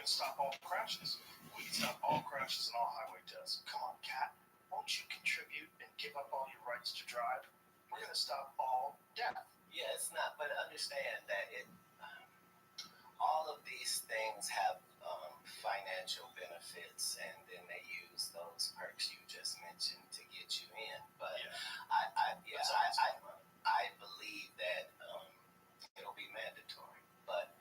to stop all crashes. We can stop all crashes and all highway deaths. Come on, Cat. Won't you contribute and give up all your rights to drive? We're going to stop all death. Yeah, it's not, but understand that all of these things have financial benefits, and then they use those perks you just mentioned to get you in. But I believe that it'll be mandatory. But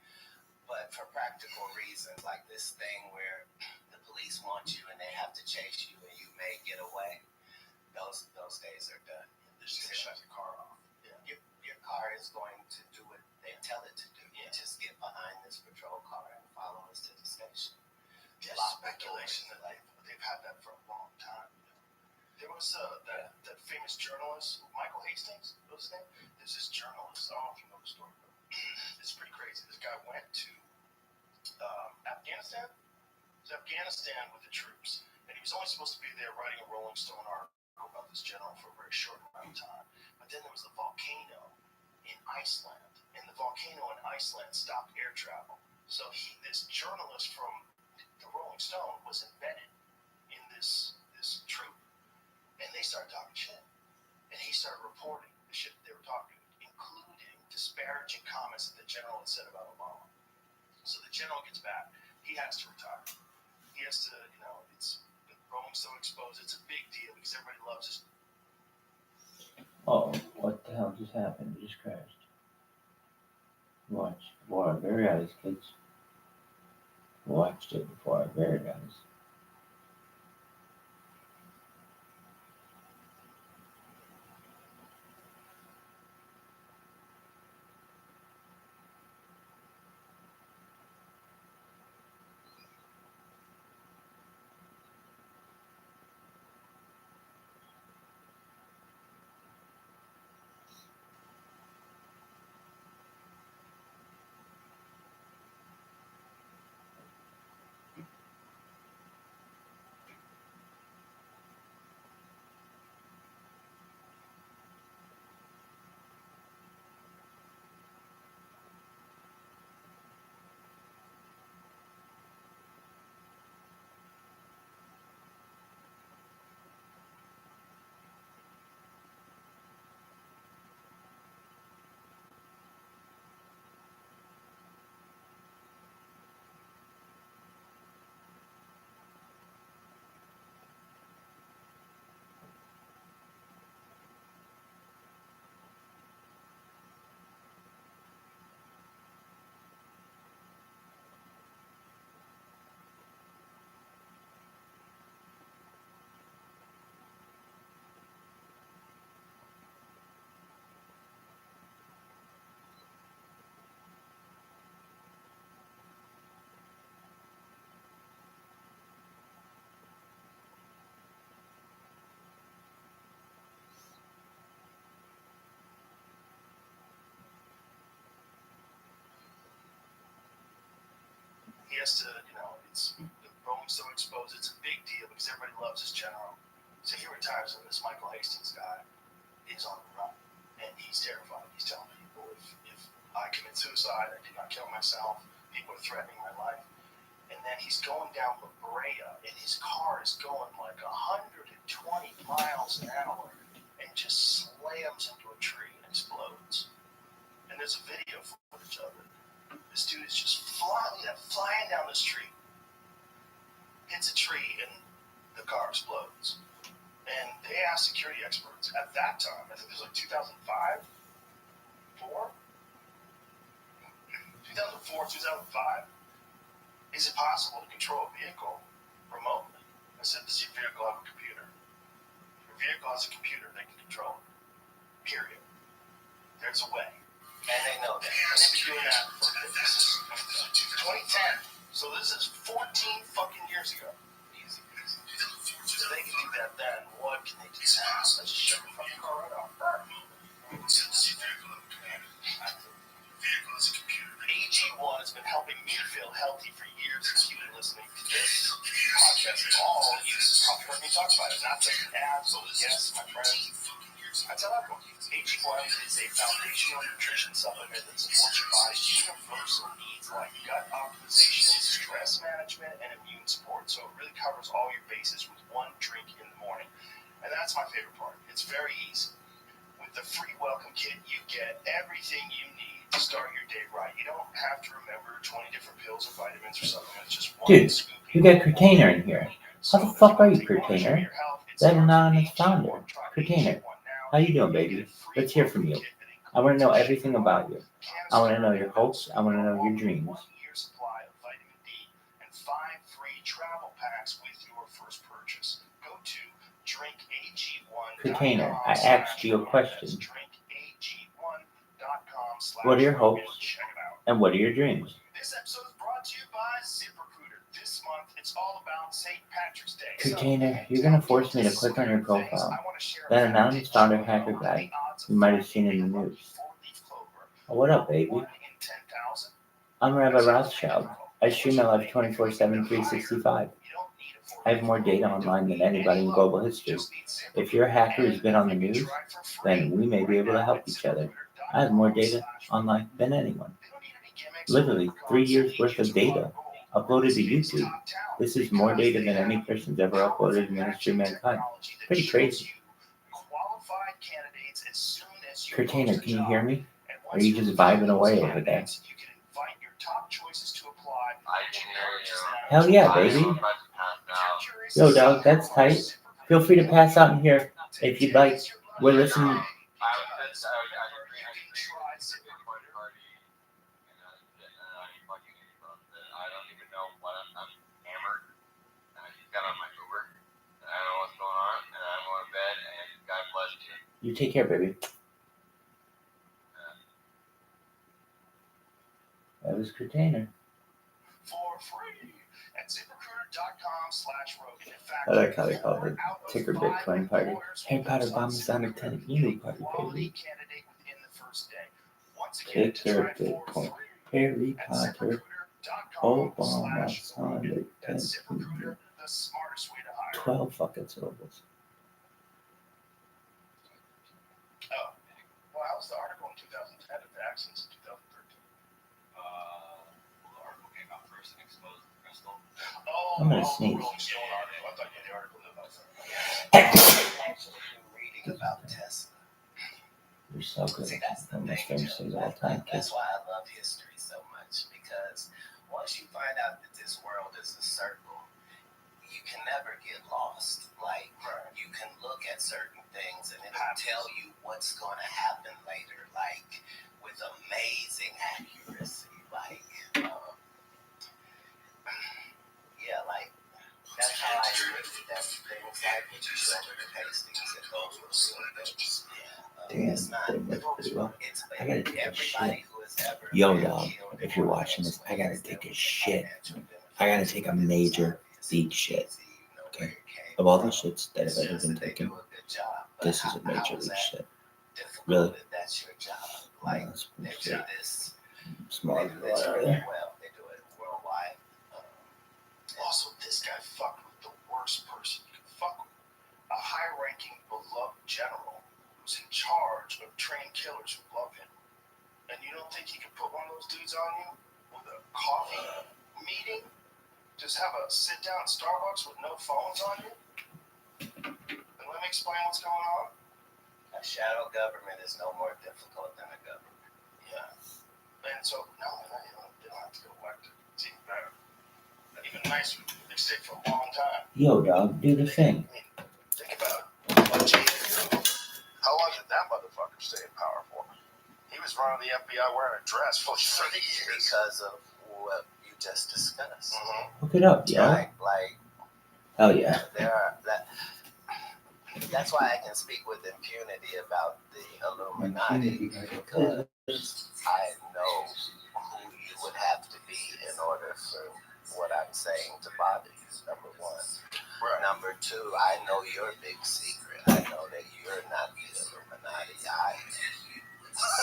for practical reasons, like this thing where the police want you and they have to chase you and you may get away, those days are done. They're just going to shut your car off. Your car is going to do what they tell it to do. You just get behind this patrol car and follow us to the station. There's speculation that they've had that for a long time. There was that famous journalist, Michael Hastings, what was his name? There's this journalist, I don't know if you know the story, but it's pretty crazy. This guy went to Afghanistan. It was Afghanistan with the troops, and he was only supposed to be there writing a Rolling Stone article about this general for a very short amount of time. But then there was a volcano in Iceland, and the volcano in Iceland stopped air travel. So this journalist from the Rolling Stone was embedded in this troop, and they started talking shit, and he started reporting the shit they were talking, including disparaging comments that the general had said about Obama. So the general gets back. He has to retire. He has to, it's Rolling Stone exposed. It's a big deal because everybody loves his. Oh, what the hell just happened? It just crashed. Watch before our very eyes, kids. Watched it before our very eyes. He has to, it's the Rolling Stone exposed. It's a big deal because everybody loves his general. So he retires, and this Michael Hastings guy is on the run, and he's terrified. He's telling people, if I commit suicide, I did not kill myself. People are threatening my life. And then he's going down La Brea, and his car is going like 120 miles an hour, and just slams into a tree and explodes. And there's a video footage of it. This dude is just flying down the street, hits a tree, and the car explodes. And they asked security experts at that time, I think it was like 2005, 2005, is it possible to control a vehicle remotely? I said, does your vehicle have a computer? If your vehicle has a computer, they can control it. Period. There's a way. And they know that. And they've been doing that for 2010. So this is 14 fucking years ago. Easy. So they can do that then. What can they do now? Let's just shut the fucking car right off. AG1 has been helping me feel healthy for years since you've been listening to this podcast. All you probably heard me talk about it. Not just ads, but yes, my friends. I tell everyone, AG1 foundational nutrition supplement that supports your body's universal needs like gut optimization, stress management, and immune support. So it really covers all your bases with one drink in the morning. And that's my favorite part. It's very easy. With the free welcome kit, you get everything you need to start your day right. You don't have to remember 20 different pills or vitamins or supplements. Just one Dude, scoop. you got Curtainer in here. How the fuck are you, Curtainer? That anonymous founder. Curtainer, how you doing, baby? Let's hear from you. I want to know everything about you. I want to know your hopes. I want to know your dreams. 1 year supply of vitamin D and 5 free travel packs with your first purchase. Go to drinkag1.com. Curtainer, I asked you a question. What are your hopes and what are your dreams? This episode is brought to you by ZipRecruiter. This month, it's all about St. Patrick's Day. Curtainer, you're gonna force me to click on your profile. That anonymous founder hacker guy you might have seen in the news. Oh, what up, baby? I'm Rabbi Rothschild. I stream my life 24/7, 365. I have more data online than anybody in global history. If you're a hacker who's been on the news, then we may be able to help each other. I have more data online than anyone. Literally 3 years worth of data uploaded to YouTube. This is more data than any person's ever uploaded in the history of mankind. Pretty crazy. Curtainer, can you hear me? Or are you just vibing away over there? Hell yeah, baby. Yo, dog, that's tight. Feel free to pass out in here if you'd like. We're listening. You take care, baby. That was Curtainer. For free at ZipRecruiter.com/Rogan. I like how they call it ticker Bitcoin party. Harry Potter bombs Sonic 10 Emu party, baby. Ticker Bitcoin. Harry Potter Obama Sonic 10 Emu. 12 fucking syllables. Oh, well, how was the article in 2010 of the accidents in 2013? The article came out first and exposed the crystal. Oh, I'm gonna sneeze. Rolling Stone article. I thought you had the article about that. I've actually been reading about Tesla. You're so good. See, that's the One of my thing. favorite things of all time, That's kids. why I love history so much, because once you find out that this world is a circle, you can never get lost. Like, you can look at certain things and it'll tell you what's going to happen later, like, with amazing accuracy. Like, yeah, like, that's how I look at things like what you showed me the tastings and those were real things. Damn, It's not. that worked pretty well. It's I gotta take a everybody shit. who has ever Yo, been dog, killed if you're in watching this, I gotta ways take a that shit. financial I gotta benefits take a within major society. deep shit. It's easy, you know where Okay. it came Of all the from. shits that It's have ever just been that they taken, do a good job. But this is a how major is league that shit. difficult Really? if that's your job? No, Like, it's they pretty do shit. this, Smaller they than do what this are really there. well. They do it worldwide. Also, this guy fucked with the worst person you can fuck with. A high-ranking, beloved general who's in charge of trained killers who love him. And you don't think he could put one of those dudes on you with a coffee meeting? Just have a sit-down at Starbucks with no phones on you? And let me explain what's going on. A shadow government is no more difficult than a government. Yeah. And so, no, they don't have to get elected. It's even better. Even nicer. They stay for a long time. Yo, dog, do the thing. I mean, think about it. How long did that motherfucker stay in power for? He was running the FBI wearing a dress for 30 years. Because of what you just discussed. Mm-hmm. Hook it up, yo. Like, Hell yeah. there are that's why I can speak with impunity about the Illuminati, because I know who you would have to be in order for what I'm saying to bother you, number one. Right. Number two, I know your big secret. I know that you're not the Illuminati. I am.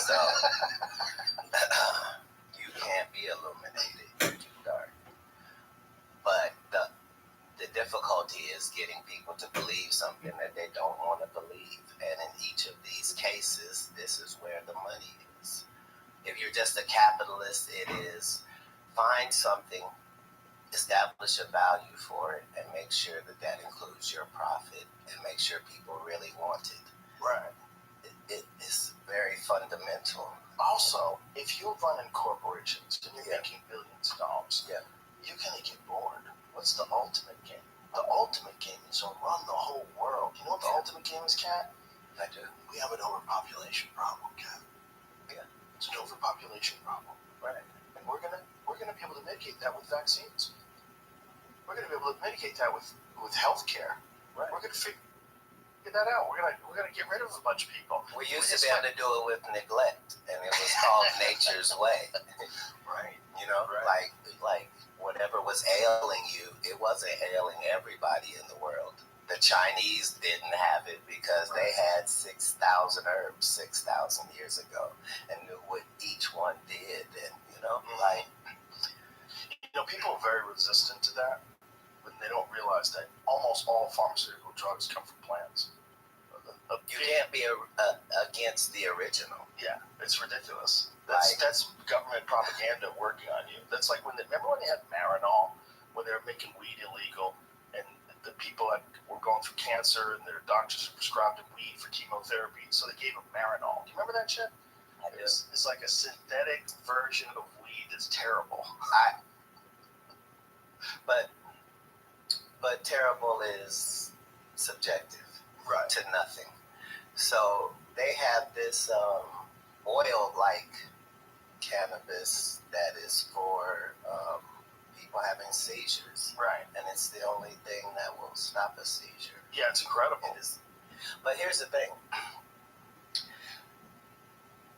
So, you can't be illuminated. You're too dark. But the difficulty is getting people to believe something that they don't want to believe. And in each of these cases, this is where the money capitalist, it is find something, establish a value for it, and make sure that that includes your profit, and make sure people really want it. Right. It is very fundamental. Also, if you're running corporations and you're Yeah. making billions of dollars, Yeah. you're gonna get bored. What's the ultimate game? The ultimate game is to run the whole world. You know what the ultimate game is, Kat? I do. We have an overpopulation problem, Kat. Yeah. It's an overpopulation problem. Right. And we're gonna be able to mitigate that with vaccines. We're gonna be able to mitigate that with healthcare. Right. We're gonna figure that out. We're gonna get rid of a bunch of people. We used to be able to do it with neglect, and it was called nature's way. Right. You know, Right. like whatever was ailing you, it wasn't ailing everybody in the world. The Chinese didn't have it because they had 6,000 herbs 6,000 years ago and knew what each one did, and like people are very resistant to that, but they don't realize that almost all pharmaceutical drugs come from plants. you can't be against the original. Yeah, it's ridiculous. Like- That's government propaganda working on you. That's like remember when they had Marinol, when they were making weed illegal, and the people that were going through cancer and their doctors prescribed them weed for chemotherapy, so they gave them Marinol. Do you remember that shit? I do. It's like a synthetic version of weed that's terrible. But terrible is subjective. Right. To nothing. So they have this oil-like cannabis that is for people having seizures. Right. And it's the only thing that will stop a seizure. Yeah, it's incredible. It is. But here's the thing.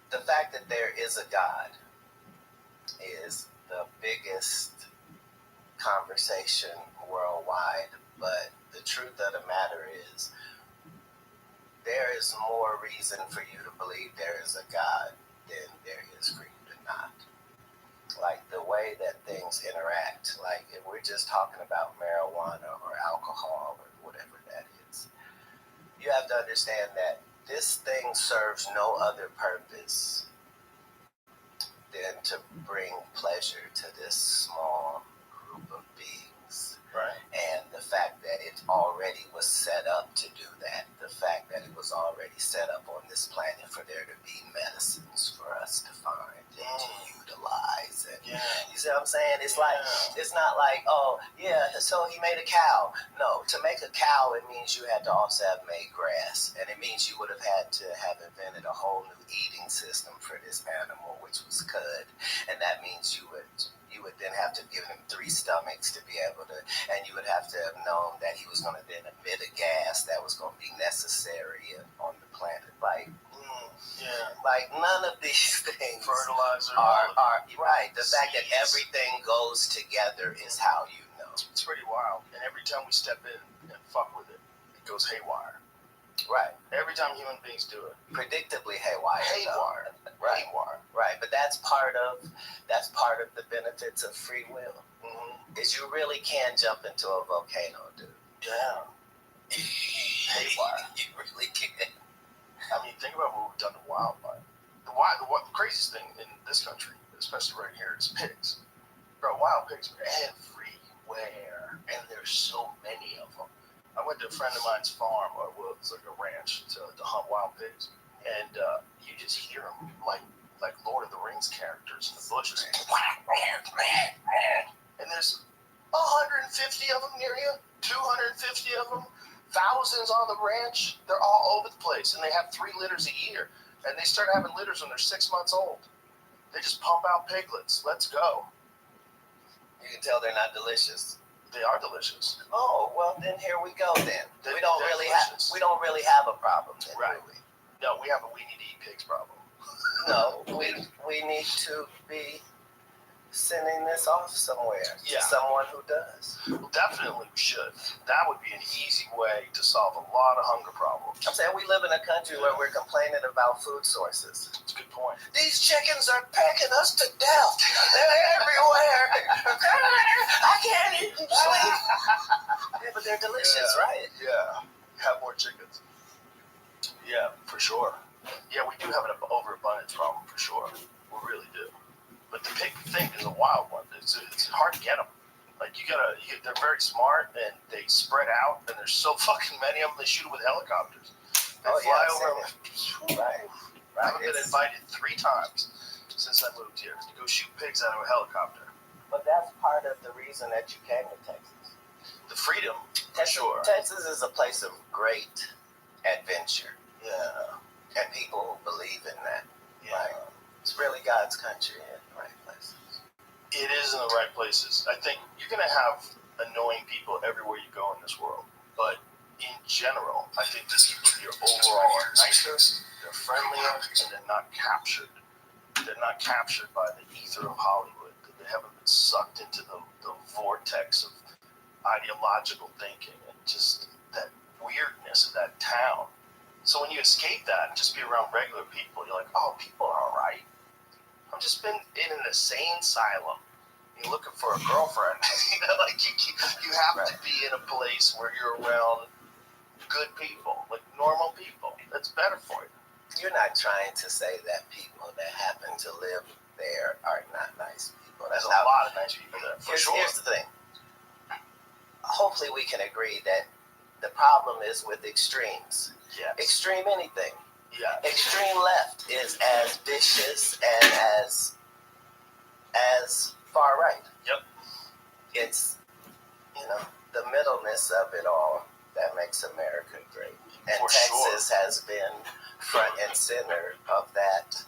The fact that there is a God is the biggest conversation worldwide. But the truth of the matter is, there is more reason for you to believe there is a God than there is for you to not. Like the way that things interact, like if we're just talking about marijuana or alcohol or whatever that is, you have to understand that this thing serves no other purpose than to bring pleasure to this small group of beings. Right. And the fact that it already was set up to do that, the fact that it was already set up on this planet for there to be medicines for us to find and to utilize. And you see what I'm saying? It's like, it's not like, oh, yeah, so he made a cow. No, to make a cow, it means you had to also have made grass. And it means you would have had to have invented a whole new eating system for this animal, which was cud. And that means you would then have to give him 3 stomachs to be able to, and you would have to have known that he was going to then emit a gas that was going to be necessary on the planet. Like none of these things Fertilizer are right. The fact that everything goes together is how you know. It's pretty wild. And every time we step in and fuck with it, it goes haywire. Right. Every time human beings do it. Predictably haywire. Haywire. Right. Haywire. Right. But that's part of the benefits of free will. Mm-hmm. Is you really can jump into a volcano, dude. Yeah. Haywire. You really can. I mean, think about what we've done to wildlife. The craziest thing in this country, especially right here, is pigs. Bro, wild pigs are everywhere, and there's so many of them. I went to a friend of mine's farm, or it was like a ranch, to hunt wild pigs, and you just hear them like Lord of the Rings characters in the bushes. And there's 150 of them near you, 250 of them, thousands on the ranch. They're all over the place, and they have 3 litters a year. And they start having litters when they're 6 months old. They just pump out piglets. Let's go. You can tell they're not delicious. They are delicious. Oh, well, then here we go. Then we don't They're really delicious. we don't really have a problem. Then, Right. do we? No, we have a we need to eat pigs problem. No, we need to be sending this off somewhere Yeah. to someone who does. Well, definitely we should. That would be an easy way to solve a lot of hunger problems. I'm saying we live in a country where we're complaining about food sources. That's a good point. These chickens are pecking us to death. They're everywhere. I can't even sleep. Yeah, but they're delicious, right? Yeah. Have more chickens. Yeah, for sure. Yeah, we do have an overabundance problem for sure. We really do. the pig thing is a wild one. It's hard to get them. Like they're very smart and they spread out and there's so fucking many of them. They shoot them with helicopters. They fly over. Right. I've been invited 3 times since I moved here to go shoot pigs out of a helicopter. But that's part of the reason that you came to Texas. The freedom, for sure. Texas is a place of great adventure. Yeah. And people who believe in that. Yeah. Like, it's really God's country in the right places. It is in the right places. I think you're going to have annoying people everywhere you go in this world. But in general, I think the people here overall are nicer, they're friendlier, and they're not captured. They're not captured by the ether of Hollywood. They haven't been sucked into the vortex of ideological thinking and just that weirdness of that town. So when you escape that and just be around regular people, you're like, oh, people are all right. I've just been in an insane asylum. You're looking for a girlfriend. Like you have to be in a place where you're around good people, like normal people. That's better for you. You're not trying to say that people that happen to live there are not nice people. There's a lot of nice people there, for sure. Here's the thing. Hopefully we can agree that the problem is with extremes. Yes. Extreme anything. Yeah. Extreme left is as vicious and as far right. Yep. It's, the middleness of it all that makes America great. And For Texas sure. has been front and center of that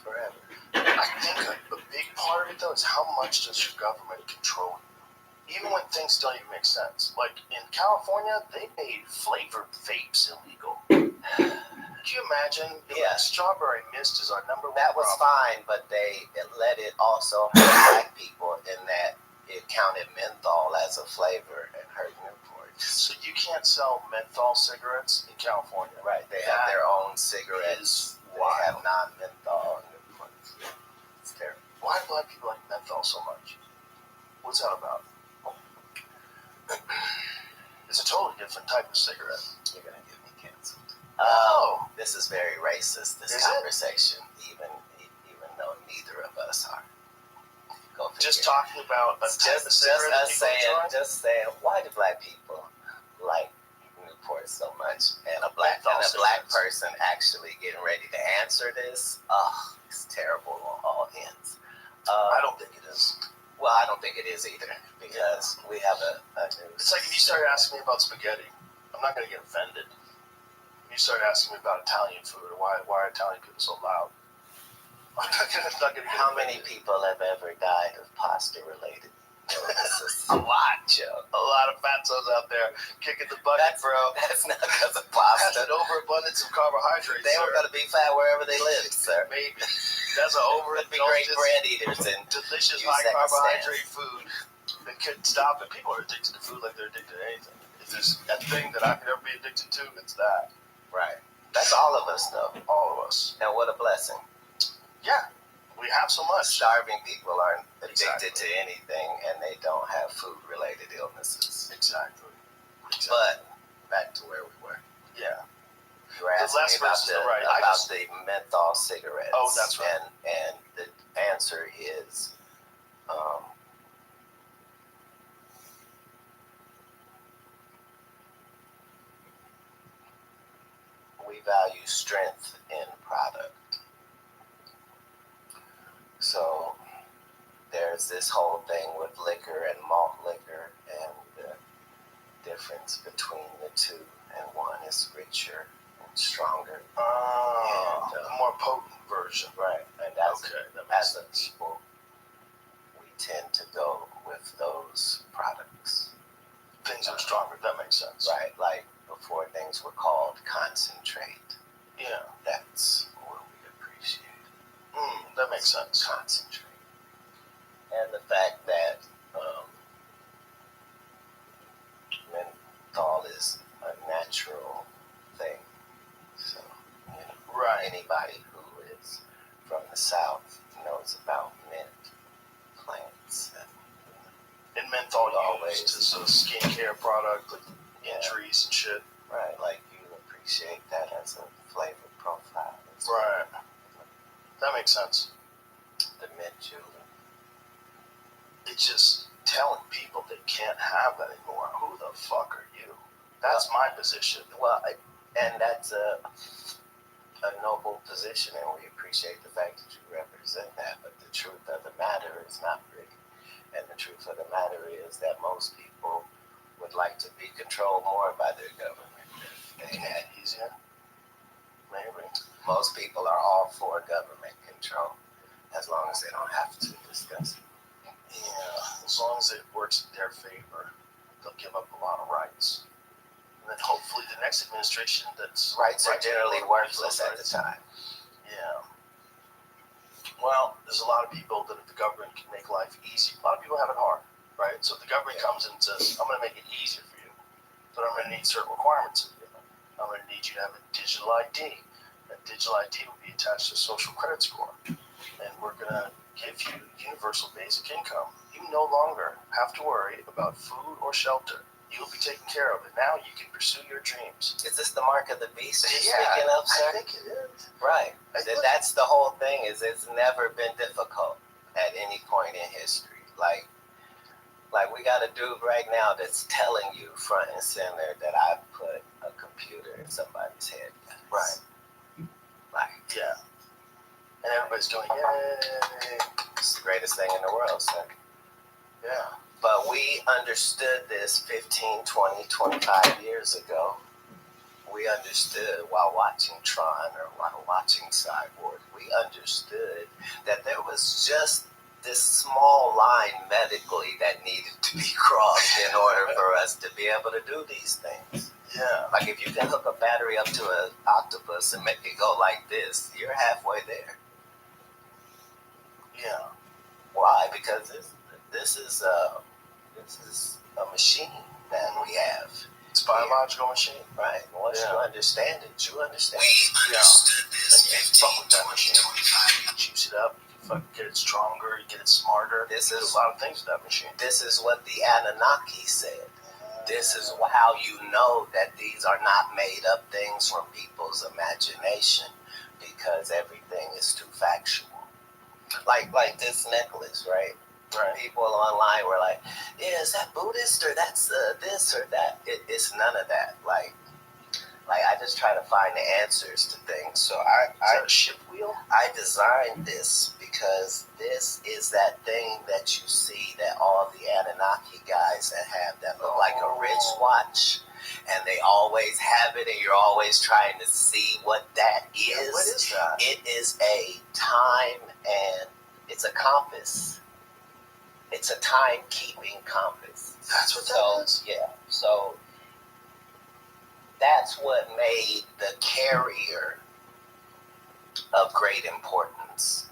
forever. I think a big part of it, though, is how much does your government control you? Even when things don't even make sense. Like, in California, they made flavored vapes illegal. Could you imagine? Yeah. Strawberry mist is our number 1 That was problem. fine, but they let it also hurt black people in that it counted menthol as a flavor and hurt Newport. So you can't sell menthol cigarettes in California. Right, they have their own cigarettes. They have Wild. non-menthol Newport. It's terrible. Why do black people like menthol so much? What's that about? It's a totally different type of cigarette. You're going to get me canceled. Oh. This is very racist, this Is conversation, even though neither of us are. Go figure. Just talking about a type of cigarette that people enjoy? Just saying, why do black people like Newport so much? And a black person actually getting ready to answer this, it's terrible on all ends. I don't think it is. Well, I don't think it is either, because we have a news. It's like if you start asking me about spaghetti, I'm not going to get offended. If you start asking me about Italian food, or why are Italian people so loud, I'm not going to get How many offended. people have ever died of pasta-related illnesses? A lot, Joe. A lot of fatsos out there kicking the bucket, bro. That's not because of That's pasta. an overabundance of carbohydrates, They sir. were going to be fat wherever they lived, sir. Maybe. That's an Would be great bread eaters and delicious use high that to carbohydrate food that could stop it. People are addicted to food like they're addicted to anything. If there's a thing that I could ever be addicted to, it's that. right. That's all of us, though. All of us. And what a blessing. Yeah. We have so much. Starving people aren't addicted Exactly. to anything, and they don't have food-related illnesses. Exactly. But back to where we were. Yeah. You were asking left me about versus the right. the menthol cigarettes. Oh, that's right. And the answer is, we value strength in product. So there's this whole thing with liquor and malt liquor and the difference between the two, and one is richer and stronger. Oh, And, the more potent version. Right, and as That makes a sense. people, we tend to go with those products. Things are stronger. That makes sense. Right, like before things were called concentrate. Yeah. That's what we appreciate. That makes sense. Concentrate. And the fact that menthol is a natural thing. So, Right. anybody who is from the South knows about mint plants. And menthol Always. used as a skincare product, like Yeah. injuries and shit. Right, like you appreciate that as a flavor profile. Right. That makes sense. The mint julep. it's just telling people they can't have that anymore. Who the fuck are you? That's my position. Well, and that's a noble position, and we appreciate the fact that you represent that. But the truth of the matter is not pretty. And the truth of the matter is that most people would like to be controlled more by their government. They had easier. Maybe. Most people are all for government control, as long as they don't have to discuss it. Yeah, as long as it works in their favor, they'll give up a lot of rights. And then hopefully the next administration that's... Rights are generally worthless at the time. Yeah. Well, there's a lot of people that if the government can make life easy, a lot of people have it hard, right? So if the government comes in and says, I'm going to make it easier for you, but I'm going to need certain requirements of you. I'm going to need you to have a digital ID. That digital ID will be attached to a social credit score. And we're going to give you universal basic income. You no longer have to worry about food or shelter. You'll be taken care of, and now you can pursue your dreams. Is this the mark of the beast you're Yeah, speaking of, sir? I think it is. Right. That's the whole thing, is it's never been difficult at any point in history. Like we got a dude right now that's telling you front and center that I put a computer in somebody's head. Right. Like, yeah. And everybody's going, yay. It's the greatest thing in the world, sir. Yeah. But we understood this 15, 20, 25 years ago. We understood while watching Tron or while watching Cyborg, we understood that there was just this small line medically that needed to be crossed in order for us to be able to do these things. Yeah. Like if you can hook a battery up to an octopus and make it go like this, you're halfway there. Yeah. Why? Because this is a machine that we have. It's a biological machine. Right. Once you understand it, you understand it. We understood this. And you fuck with that machine. You juice it up, you fucking get it stronger, you get it smarter. This is is a lot of things with that machine. This is what the Anunnaki said. This is how you know that these are not made up things from people's imagination, because everything is too factual. Like this necklace, right? Right. People online were like, yeah, is that Buddhist or that's this or that? It's none of that. Like I just try to find the answers to things. So Is that a ship wheel? I designed this because this is that thing that you see that all the Anunnaki guys that have that look like a wristwatch, and they always have it, and you're always trying to see what that is. Yeah, what is that? It is a time, and it's a compass. It's a timekeeping compass. That's what that is? Yeah. So that's what made the carrier of great importance,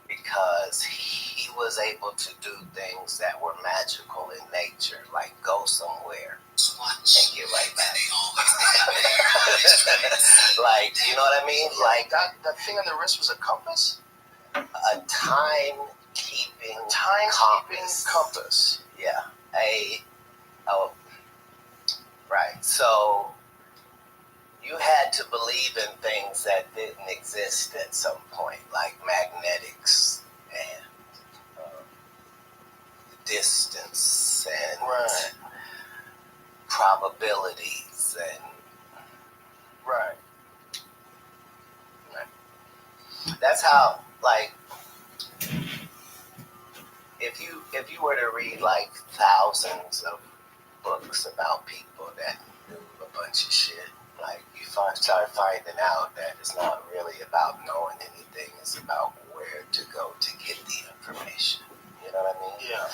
because he was able to do things that were magical in nature, like go somewhere and get right back. Like, you know what I mean? Like that thing on the wrist was a compass? A timekeeping compass. Yeah. Right. So you had to believe in things that didn't exist at some point, like magnetics and distance and probabilities and right. That's how, like, if you were to read like thousands of books about people that knew a bunch of shit, like you start finding out that it's not really about knowing anything, it's about where to go to get the information. You know what I mean? Yeah.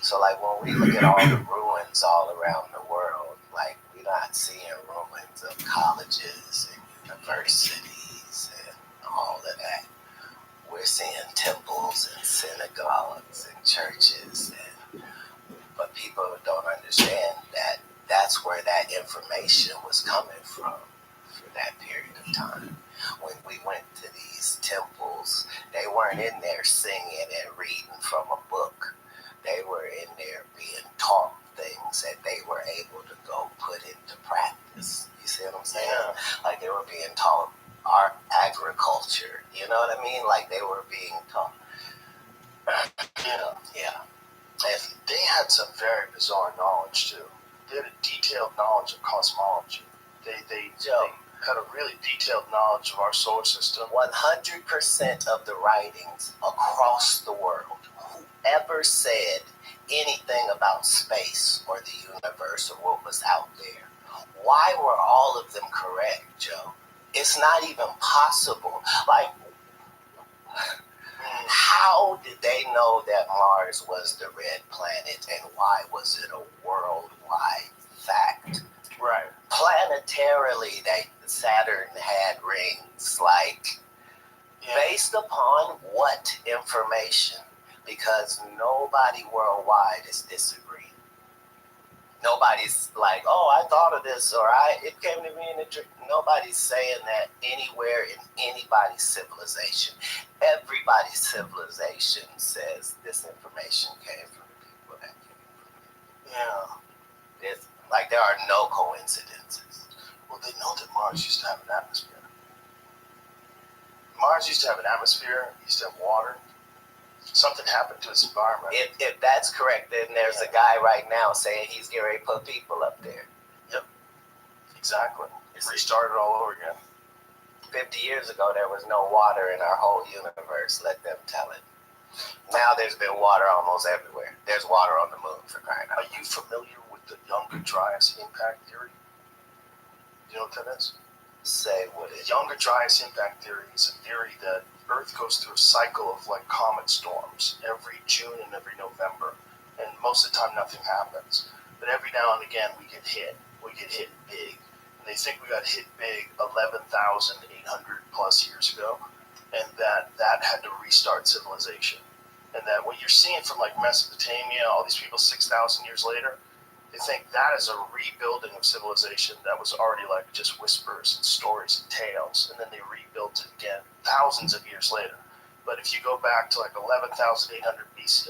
So like when we look at all the ruins all around the world, like we're not seeing ruins of colleges and universities and all of that. We're seeing temples and synagogues and churches, but people don't understand that that's where that information was coming from for that period of time. When we went to these temples, they weren't in there singing and reading from a book. They were in there being taught things that they were able to go put into practice. You see what I'm saying? Yeah. Like they were being taught agriculture. You know what I mean? Like they were being taught. Yeah. And they had some very bizarre knowledge too. They had a detailed knowledge of cosmology. They had a really detailed knowledge of our solar system. 100% of the writings across the world, whoever said anything about space or the universe or what was out there, why were all of them correct, Joe? It's not even possible. Like, how did they know that Mars was the red planet, and why was it a worldwide fact? Right. Planetarily, Saturn had rings. Like, based upon what information? Because nobody worldwide is disagreeing. Nobody's like, oh, I thought of this, or it came to me in a dream. Nobody's saying that anywhere in anybody's civilization. Everybody's civilization says this information came from the people that came from it. Yeah. It's like there are no coincidences. Well, they know that Mars used to have an atmosphere. Mars used to have an atmosphere, used to have water. Something happened to its environment. If that's correct, then there's a guy right now saying he's getting ready to put people up there. Yep. Exactly. Restart it all over again. 50 years ago, there was no water in our whole universe. Let them tell it. Now there's been water almost everywhere. There's water on the moon, for crying out loud. Are you familiar with the Younger Dryas impact theory? Do you know what that is? Say what it is. Younger Dryas impact theory is a theory that Earth goes through a cycle of like comet storms every June and every November, and most of the time nothing happens. But every now and again we get hit. We get hit big, and they think we got hit big 11,800 plus years ago, and that had to restart civilization. And that what you're seeing from like Mesopotamia, all these people 6,000 years later, they think that is a rebuilding of civilization that was already like just whispers and stories and tales, and then they rebuilt it again thousands of years later. But if you go back to like 11,800 years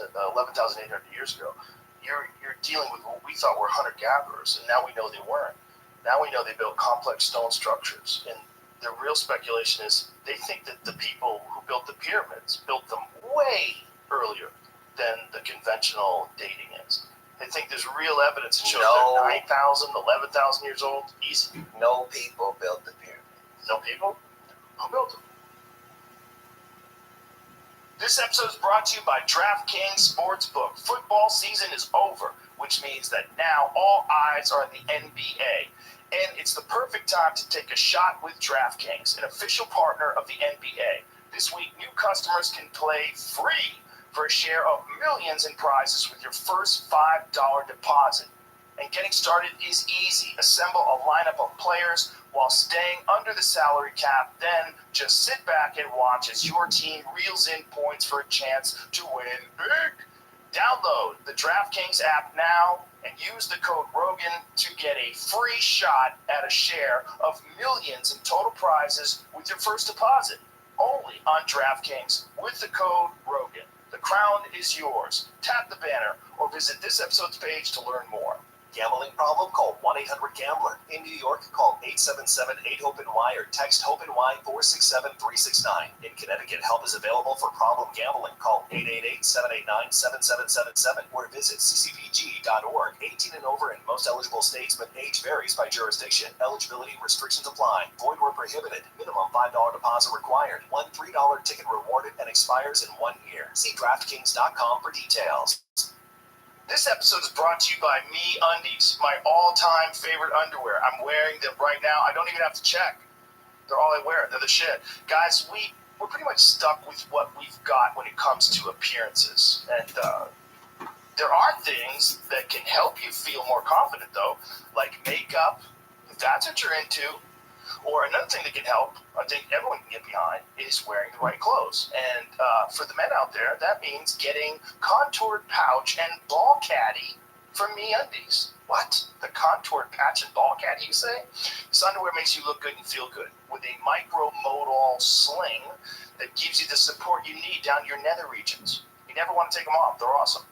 ago, you're dealing with what we thought were hunter-gatherers, and now we know they weren't. Now we know they built complex stone structures, and the real speculation is they think that the people who built the pyramids built them way earlier than the conventional dating is. They think there's real evidence that shows they're 9,000, 11,000 years old. Easy. No people built the pyramid. No people? Who built them? This episode is brought to you by DraftKings Sportsbook. Football season is over, which means that now all eyes are on the NBA. And it's the perfect time to take a shot with DraftKings, an official partner of the NBA. This week, new customers can play free for a share of millions in prizes with your first $5 deposit. And getting started is easy. Assemble a lineup of players while staying under the salary cap. Then just sit back and watch as your team reels in points for a chance to win big. Download the DraftKings app now and use the code ROGAN to get a free shot at a share of millions in total prizes with your first deposit. Only on DraftKings with the code ROGAN. The crown is yours. Tap the banner or visit this episode's page to learn more. Gambling problem? Call 1-800-GAMBLER. In New York, call 877-8-HOPE-NY or text HOPE-NY 467-369. In Connecticut, help is available for problem gambling. Call 888-789-7777 or visit ccpg.org. 18 and over in most eligible states, but age varies by jurisdiction. Eligibility restrictions apply. Void where prohibited. Minimum $5 deposit required. One $3 ticket rewarded and expires in 1 year. See DraftKings.com for details. This episode is brought to you by MeUndies, my all-time favorite underwear. I'm wearing them right now. I don't even have to check. They're all I wear. They're the shit. Guys, we're pretty much stuck with what we've got when it comes to appearances. And there are things that can help you feel more confident, though, like makeup, if that's what you're into. Or another thing that can help, I think everyone can get behind, is wearing the right clothes. And for the men out there, that means getting contoured pouch and ball caddy from MeUndies. What? The contoured patch and ball caddy, you say? This underwear makes you look good and feel good with a micro-modal sling that gives you the support you need down your nether regions. You never want to take them off. They're awesome.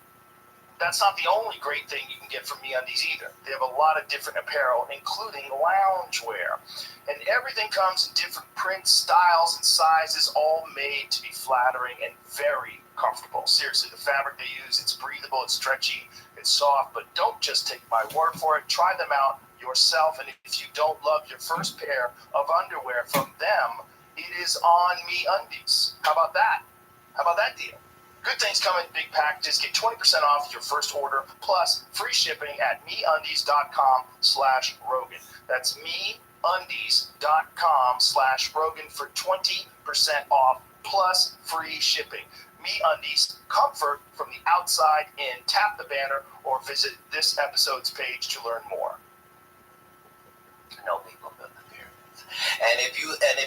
That's not the only great thing you can get from MeUndies either. They have a lot of different apparel, including loungewear. And everything comes in different prints, styles, and sizes, all made to be flattering and very comfortable. Seriously, the fabric they use, it's breathable, it's stretchy, it's soft, but don't just take my word for it. Try them out yourself, and if you don't love your first pair of underwear from them, it is on MeUndies. How about that? How about that deal? Good things come in big packages. Get 20% off your first order, plus free shipping at MeUndies.com/Rogan. That's MeUndies.com/Rogan for 20% off, plus free shipping. MeUndies, comfort from the outside in. Tap the banner or visit this episode's page to learn more. No people build the pyramids. And if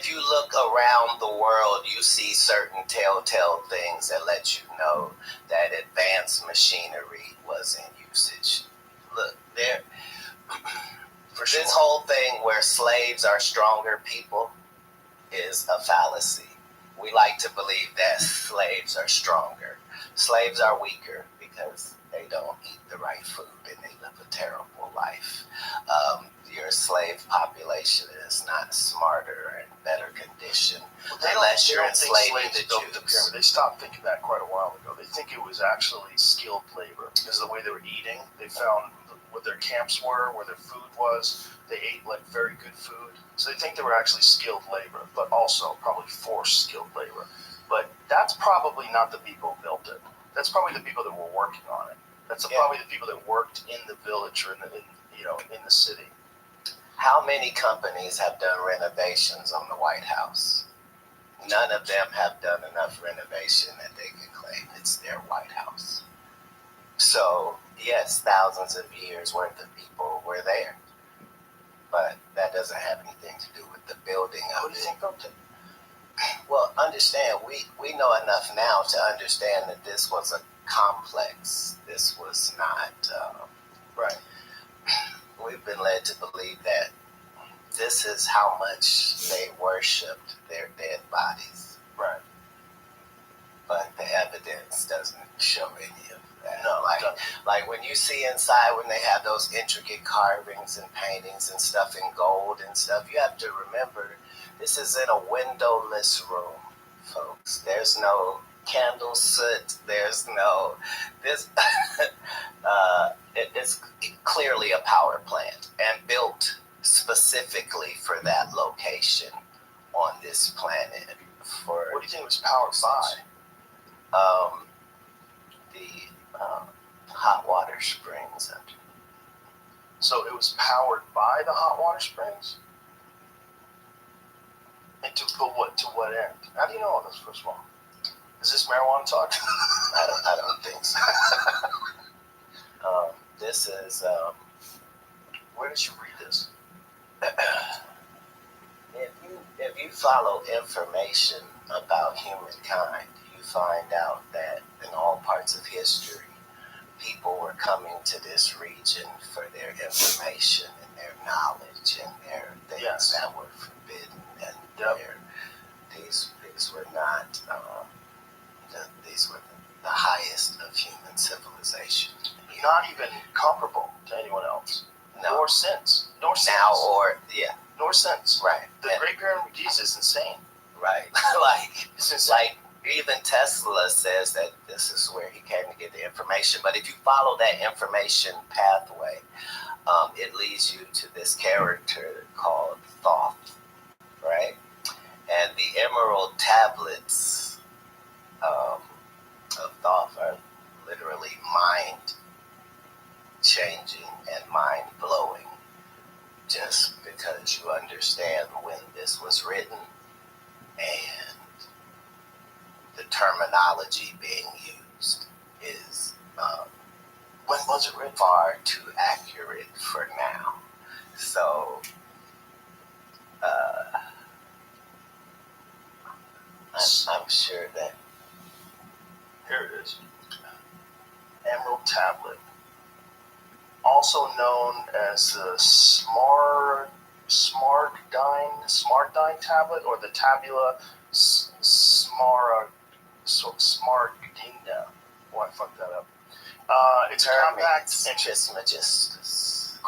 you look around the world, you see certain telltale things that let you know that advanced machinery was in usage. Look, there for sure. This whole thing where slaves are stronger people is a fallacy. We like to believe that slaves are stronger. Slaves are weaker because they don't eat the right food and they live a terrible life. Your slave population is not smarter and better conditioned unless you're enslaving the Jews. They stopped thinking that quite a while ago. They think it was actually skilled labor because of the way they were eating. They found what their camps were, where their food was. They ate like very good food. So they think they were actually skilled labor, but also probably forced skilled labor. But that's probably not the people who built it. That's probably the people that were working on it. That's probably the people that worked in the village or in the city. How many companies have done renovations on the White House? None of them have done enough renovation that they can claim it's their White House. So, yes, thousands of years worth of people were there. But that doesn't have anything to do with the building of it. What do you think built it? Well, understand, we know enough now to understand that this was a complex. This was not... right. We've been led to believe that this is how much they worshipped their dead bodies. Right. But the evidence doesn't show any of that. No, like when you see inside, when they have those intricate carvings and paintings and stuff in gold and stuff, you have to remember this is in a windowless room, folks. There's no candle soot. There's no this. It's clearly a power plant and built specifically for that location on this planet. What do you think it was powered by? The hot water springs. So it was powered by the hot water springs? And to what end? How do you know all this, first of all? Is this marijuana talk? I don't think so. This is... where did you read this? If you follow information about humankind, you find out that in all parts of history, people were coming to this region for their information and their knowledge and their things that were forbidden. And these were not... these were the highest of human civilization. Not even comparable to anyone else. No. Nor since. Nor since. Right. The Great Pyramid of Giza is insane. Right. like even Tesla says that this is where he came to get the information. But if you follow that information pathway, it leads you to this character called Thoth, right? And the emerald tablets of Thoth are literally mind-changing and mind-blowing, just because you understand when this was written and the terminology being used is when was it written? Far too accurate for now. So I'm sure that here it is. Emerald tablet, also known as the Smaragdine tablet, or the Tabula Smaragdina. Oh, I fucked that up. It's a compact and Trismegistus.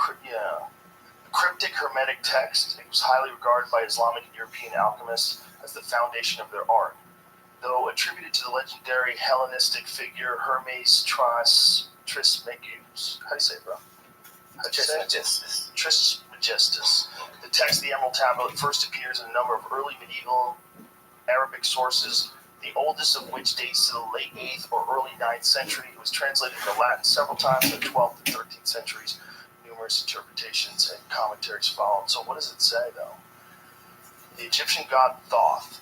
Cryptic Hermetic text. It was highly regarded by Islamic and European alchemists as the foundation of their art. Though a attributed to the legendary Hellenistic figure Hermes Trismegistus. How do you say it, bro? Trismegistus. Trismegistus. The text of the Emerald Tablet first appears in a number of early medieval Arabic sources, the oldest of which dates to the late 8th or early 9th century. It was translated into Latin several times in the 12th and 13th centuries. Numerous interpretations and commentaries followed. So what does it say, though? The Egyptian god Thoth.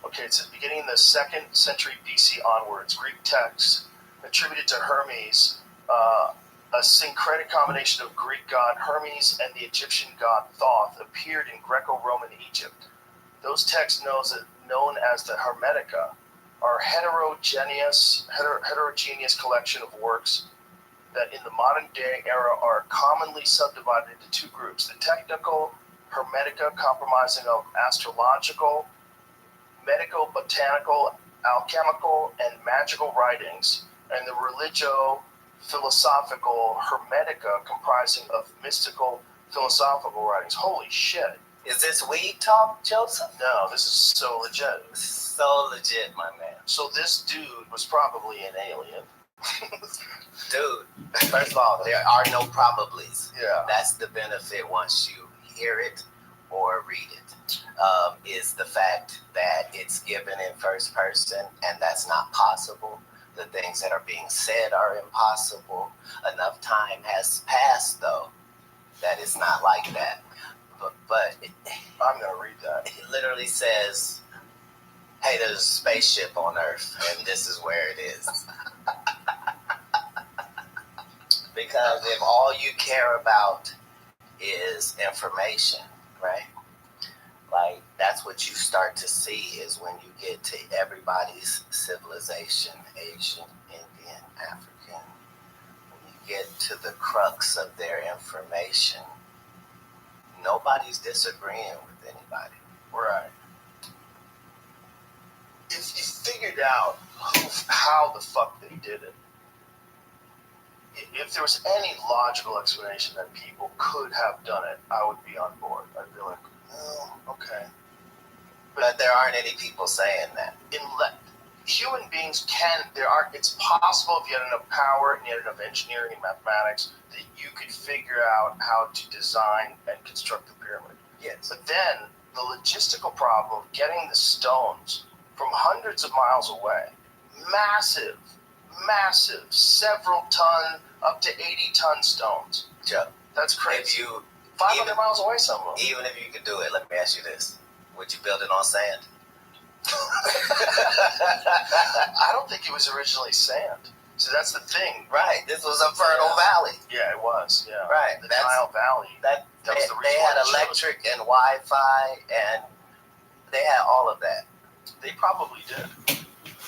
Okay, it says beginning in the 2nd century BC onwards, Greek texts attributed to Hermes, a syncretic combination of Greek god Hermes and the Egyptian god Thoth, appeared in Greco-Roman Egypt. Those texts known as the Hermetica are heterogeneous collection of works that in the modern day era are commonly subdivided into two groups: the technical Hermetica, comprising of astrological, medico-botanical, alchemical, and magical writings, and the religio-philosophical Hermetica, comprising of mystical, philosophical writings. Holy shit. Is this weed talk, Joseph? No, this is so legit. So legit, my man. So this dude was probably an alien. Dude, first of all, there are no probablys. Yeah. That's the benefit once you hear it or read it, is the fact that it's given in first person, and that's not possible. The things that are being said are impossible. Enough time has passed, though, that it's not like that. But I'm going to read that. It literally says, hey, there's a spaceship on Earth, and this is where it is. Because if all you care about is information, right? Like, that's what you start to see is when you get to everybody's civilization, Asian, Indian, African, when you get to the crux of their information, nobody's disagreeing with anybody. Right. If you figured out how the fuck they did it, if there was any logical explanation that people could have done it, I would be on board. I'd be like, oh, okay. But there aren't any people saying that. Human beings it's possible if you had enough power and you had enough engineering and mathematics that you could figure out how to design and construct the pyramid. Yes. But then the logistical problem of getting the stones from hundreds of miles away, massive, several ton, up to 80-ton stones. Joe, that's crazy. If you 500 miles away, some of them. Even if you could do it, let me ask you this: would you build it on sand? I don't think it was originally sand. So that's the thing. Right. This was a fertile valley. Yeah, it was. Yeah. Right. The Nile Valley. That was the reason they had electric and Wi-Fi, and they had all of that. They probably did.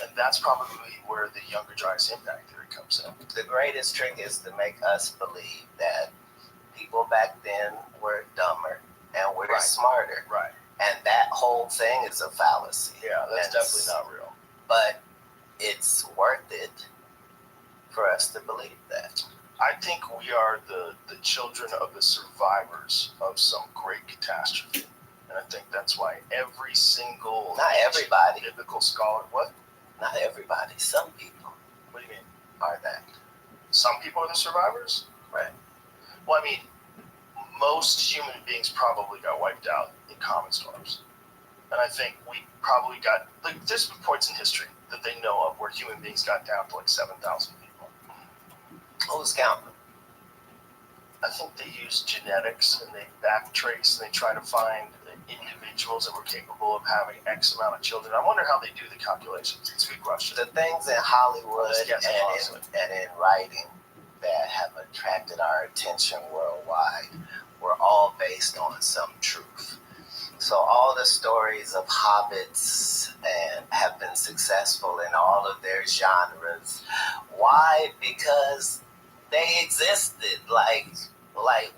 And that's probably where the Younger Dryas impact theory comes in. The greatest trick is to make us believe that people back then were dumber and we're smarter. Right. And that whole thing is a fallacy. Yeah, that's definitely not real. But it's worth it for us to believe that. I think we are the children of the survivors of some great catastrophe. And I think that's why every single... Not everybody. Biblical scholar... What? Not everybody. Some people. What do you mean? Are that. Some people are the survivors? Right. Well, I mean, most human beings probably got wiped out in common storms. And I think we probably got... Like, there's points in history that they know of where human beings got down to like 7,000 people. Who's counting? I think they use genetics and they backtrace and they try to find individuals that were capable of having X amount of children. I wonder how they do the calculations. It's a good question. The things in Hollywood and in writing that have attracted our attention worldwide were all based on some truth. So all the stories of hobbits and have been successful in all of their genres. Why? Because they existed. Like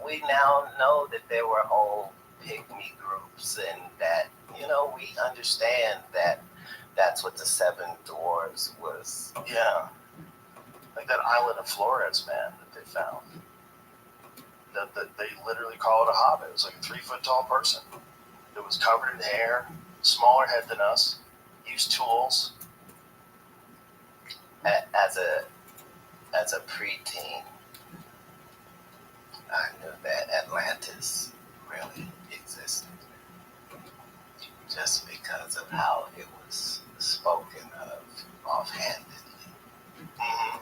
we now know that there were whole pygmy groups, and that, you know, we understand that that's what the Seven Dwarves was. Yeah. Like that island of Flores, man, that they found. That they literally call it a hobbit. It was like a 3-foot tall person. It was covered in hair, smaller head than us, used tools, as a preteen, I knew that Atlantis really existed, just because of how it was spoken of offhandedly. Mm-hmm.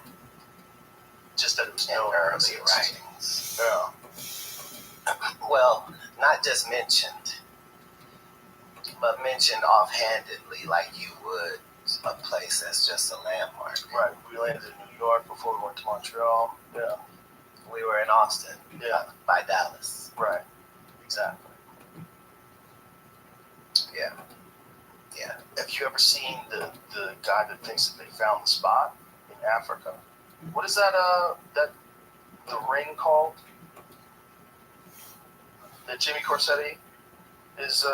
Just that it was in no early writings. Yeah. Well, not just mentioned, but mentioned offhandedly, like you would a place that's just a landmark. Right. We landed in New York before we went to Montreal. Yeah. We were in Austin. Yeah. By Dallas. Right. Exactly. Yeah. Yeah. Have you ever seen the guy that thinks that they found the spot in Africa? What is that the ring called? That Jimmy Corsetti is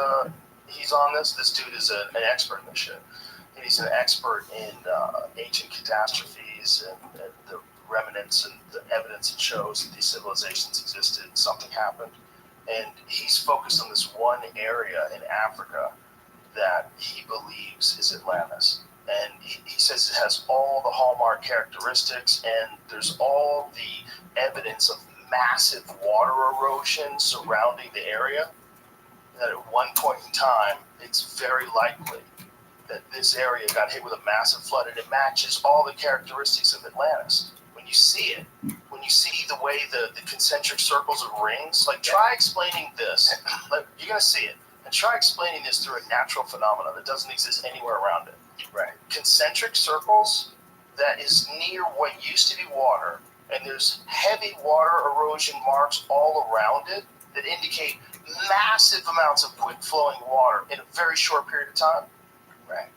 he's on this. This dude is an expert in this shit. He's an expert in ancient catastrophes and the remnants and the evidence that shows that these civilizations existed. Something happened, and he's focused on this one area in Africa that he believes is Atlantis. And he says it has all the hallmark characteristics, and there's all the evidence of massive water erosion surrounding the area. That at one point in time, it's very likely that this area got hit with a massive flood, and it matches all the characteristics of Atlantis. When you see it, when you see the way the concentric circles of rings, like try explaining this. Like, you're gonna see it. And try explaining this through a natural phenomenon that doesn't exist anywhere around it. Right. Concentric circles that is near what used to be water, and there's heavy water erosion marks all around it that indicate massive amounts of quick flowing water in a very short period of time. Right.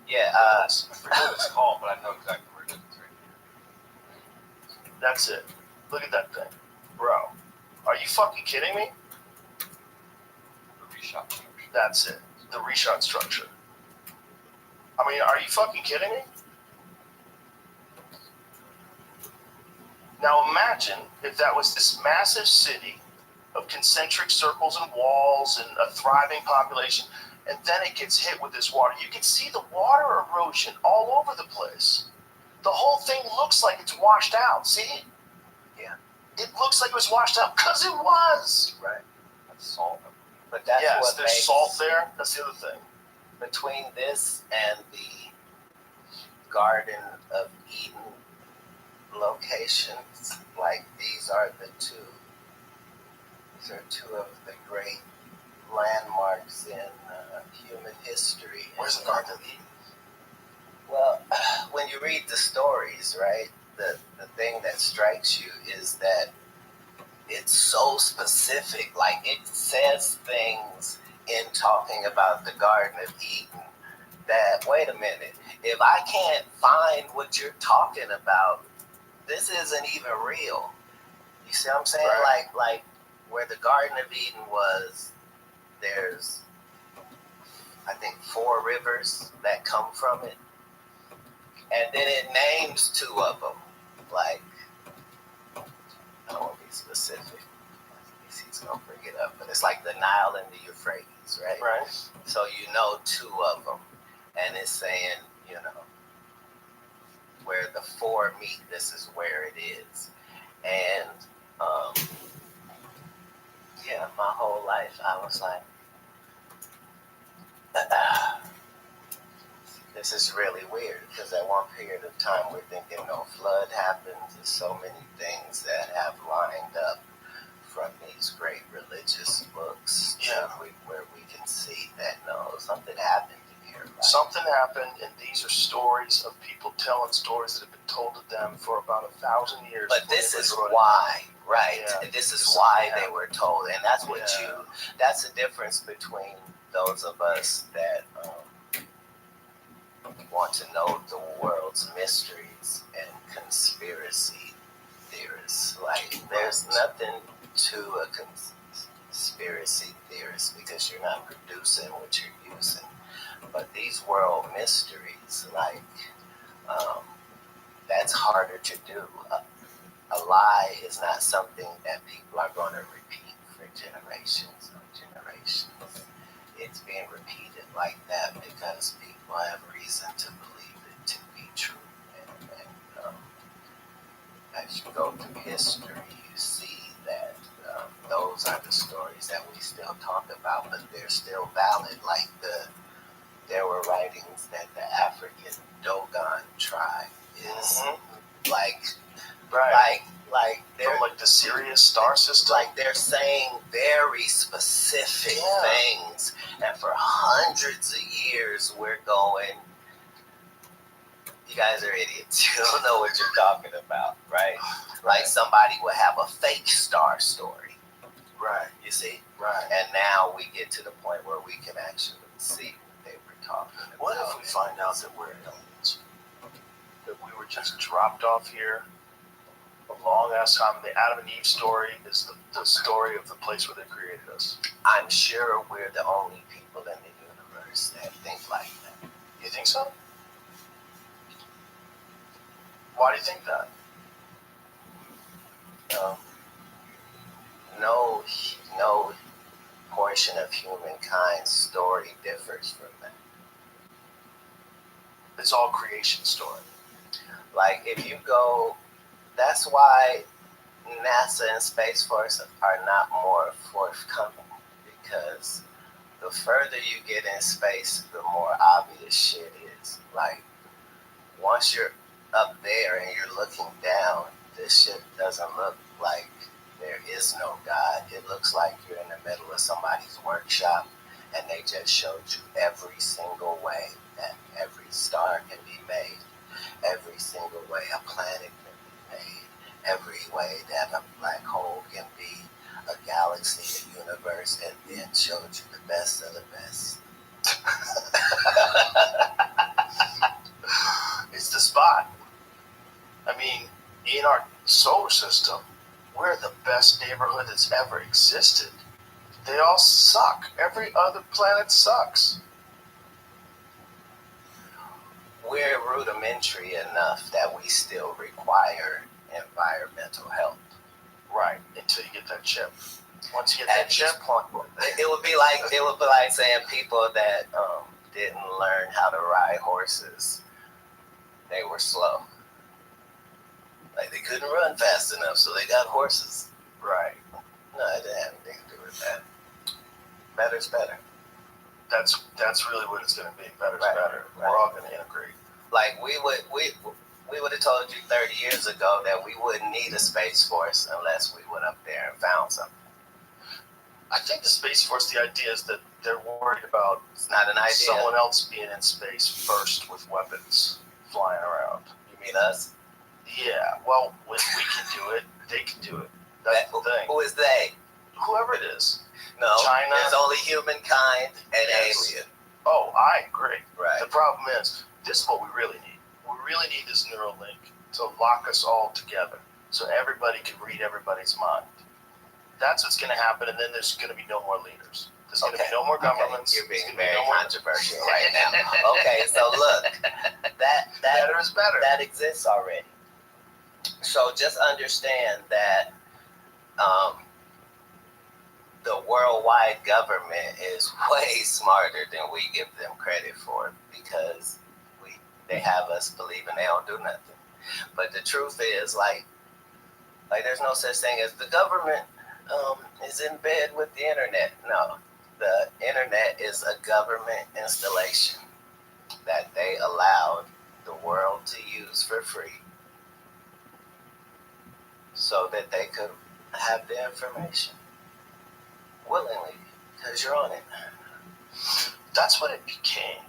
Yeah. I forget what it's called, but I know exactly where it is. It's right here. That's it. Look at that thing. Bro, are you fucking kidding me? The reshot structure. That's it. The reshot structure. I mean, are you fucking kidding me? Now imagine if that was this massive city of concentric circles and walls and a thriving population, and then it gets hit with this water. You can see the water erosion all over the place. The whole thing looks like it's washed out. See? Yeah. It looks like it was washed out because it was. Right. That's salt. But that's Yes, what there's makes salt there. That's the other thing. between this and the Garden of Eden locations, like these are two of the great landmarks in human history. Where's the Garden of Eden? Well, when you read the stories, right, the thing that strikes you is that it's so specific. Like, it says things in talking about the Garden of Eden that, wait a minute, if I can't find what you're talking about, this isn't even real. You see what I'm saying? Right. Like where the Garden of Eden was, there's, I think, 4 rivers that come from it. And then it names 2 of them. Like, I don't want to be specific. He's going to bring it up. But it's like the Nile and the Euphrates, right? Right. So you know 2 of them. And it's saying, you know, where the 4 meet, this is where it is. And, yeah, my whole life I was like, this is really weird, because at one period of time we're thinking no flood happened. There's so many things that have lined up from these great religious books, Yeah. where we can see that no, something happened in here. Right? Something happened, and these are stories of people telling stories that have been told to them for about 1,000 years. But this is why, right? Yeah. This is why they were told, and that's what Yeah. that's the difference between those of us that want to know the world's mysteries and conspiracy theorists. Like, there's nothing to a conspiracy theorist, because you're not producing what you're using. But these world mysteries, like, that's harder to do. A lie is not something that people are going to repeat for generations and generations. It's being repeated like that because people have reason to believe it to be true. And history, you see that those are the stories that we still talk about, but they're still valid. Like there were writings that the African Dogon tribe is like, like they're from like the Sirius star system. like they're saying very specific things, and for hundreds of years we're going, you guys are idiots. You don't know what you're talking about, right? Like somebody would have a fake star story, Right. you see? Right. And now we get to the point where we can actually see what they were talking about. What if we find out that we're aliens? That we were just dropped off here a long ass time. The Adam and Eve story is the story of the place where they created us. I'm sure we're the only people in the universe that think like that. You think so? Why do you think that? No portion of humankind's story differs from that. It's all creation story. Like if you go, that's why NASA and Space Force are not more forthcoming, because the further you get in space, the more obvious shit is. Like once you're up there and you're looking down, this shit doesn't look like there is no God. It looks like you're in the middle of somebody's workshop and they just showed you every single way that every star can be made, every single way a planet can be made, every way that a black hole can be a galaxy, a universe, and then showed you the best of the best. It's the spot. I mean, in our solar system, we're the best neighborhood that's ever existed. They all suck. Every other planet sucks. We're rudimentary enough that we still require environmental help. Right, until you get that chip. Once you get that chip, it would be like saying people that didn't learn how to ride horses, they were slow. Like they couldn't run fast enough, so they got horses. Right. No, it didn't have anything to do with that. Better's better. That's really what it's going to be. Better's better. Right. We're all going to integrate. Like we would have told you 30 years ago that we wouldn't need a Space Force unless we went up there and found something. I think the Space Force, the idea is that they're worried about It's not an idea. someone else being in space first with weapons flying around. You mean us? Yeah, well, when we can do it, they can do it. That's the thing. Who is they? Whoever it is. No, China. There's only humankind and alien. Oh, I agree. Right. The problem is, this is what we really need. We really need this neural link to lock us all together so everybody can read everybody's mind. That's what's going to happen, and then there's going to be no more leaders. There's going to be no more governments. You're being very controversial right now. Okay, so look, that better is better. That exists already. So just understand that the worldwide government is way smarter than we give them credit for, because they have us believing they don't do nothing. But the truth is, like there's no such thing as the government is in bed with the internet. No, the internet is a government installation that they allowed the world to use for free so that they could have the information willingly, because you're on it. That's what it became.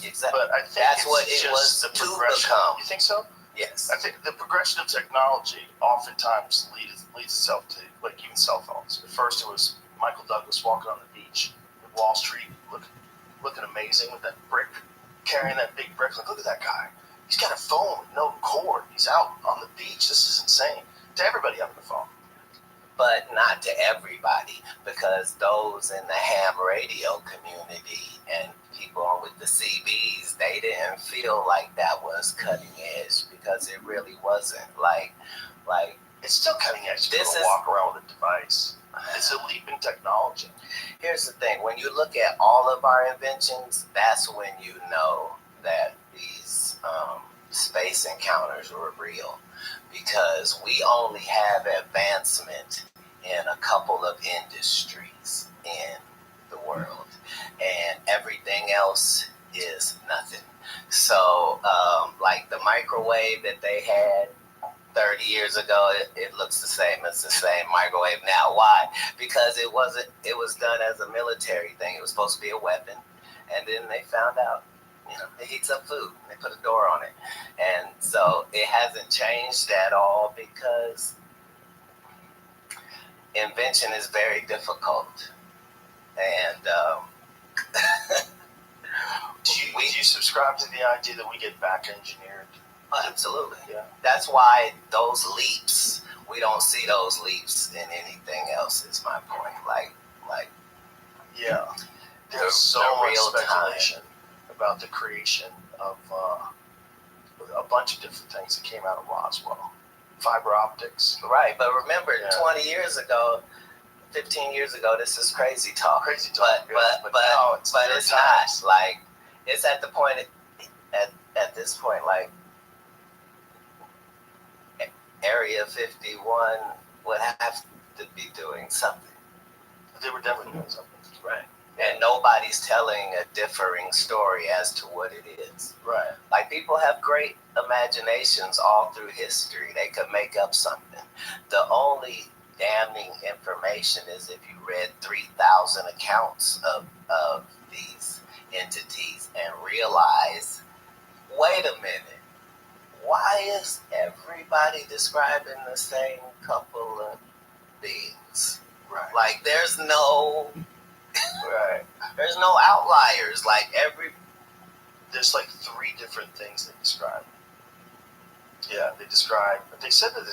Exactly. But I think that's what it was the to progression. become. You think so? Yes. I think the progression of technology oftentimes leads itself to, like, even cell phones. At first it was Michael Douglas walking on the beach in Wall Street, looking amazing with that brick, carrying that big brick. Like, look at that guy. He's got a phone with no cord. He's out on the beach. This is insane. To everybody having a phone. But not to everybody, because those in the ham radio community and people with the CBs, they didn't feel like that was cutting edge, because it really wasn't. Like it's still cutting edge to walk around with a device. It's a leap in technology. Here's the thing: when you look at all of our inventions, that's when you know that these space encounters were real, because we only have advancement in a couple of industries in the world, and everything else is nothing. So, like the microwave that they had 30 years ago, it looks the same. It's the same microwave now. Why? Because it was done as a military thing. It was supposed to be a weapon, and then they found out, it heats up food. They put a door on it, and so it hasn't changed at all because invention is very difficult. And do you subscribe to the idea that we get back engineered? Absolutely. Yeah. That's why those leaps, we don't see those leaps in anything else, is my point. Like yeah. There's so much speculation about the creation of a bunch of different things that came out of Roswell. Fiber optics. Right, but remember, 20 years ago, 15 years ago, this is crazy talk. But now it's not. Like, it's at the point, at this point, like, Area 51 would have to be doing something. They were definitely doing something. Right. And nobody's telling a differing story as to what it is. Right. Like, people have great imaginations all through history. They could make up something. The only damning information is if you read 3,000 accounts of these entities and realize, wait a minute, why is everybody describing the same couple of beings? Right. Like, there's no outliers. Like, there's like 3 different things they describe. Yeah, they said that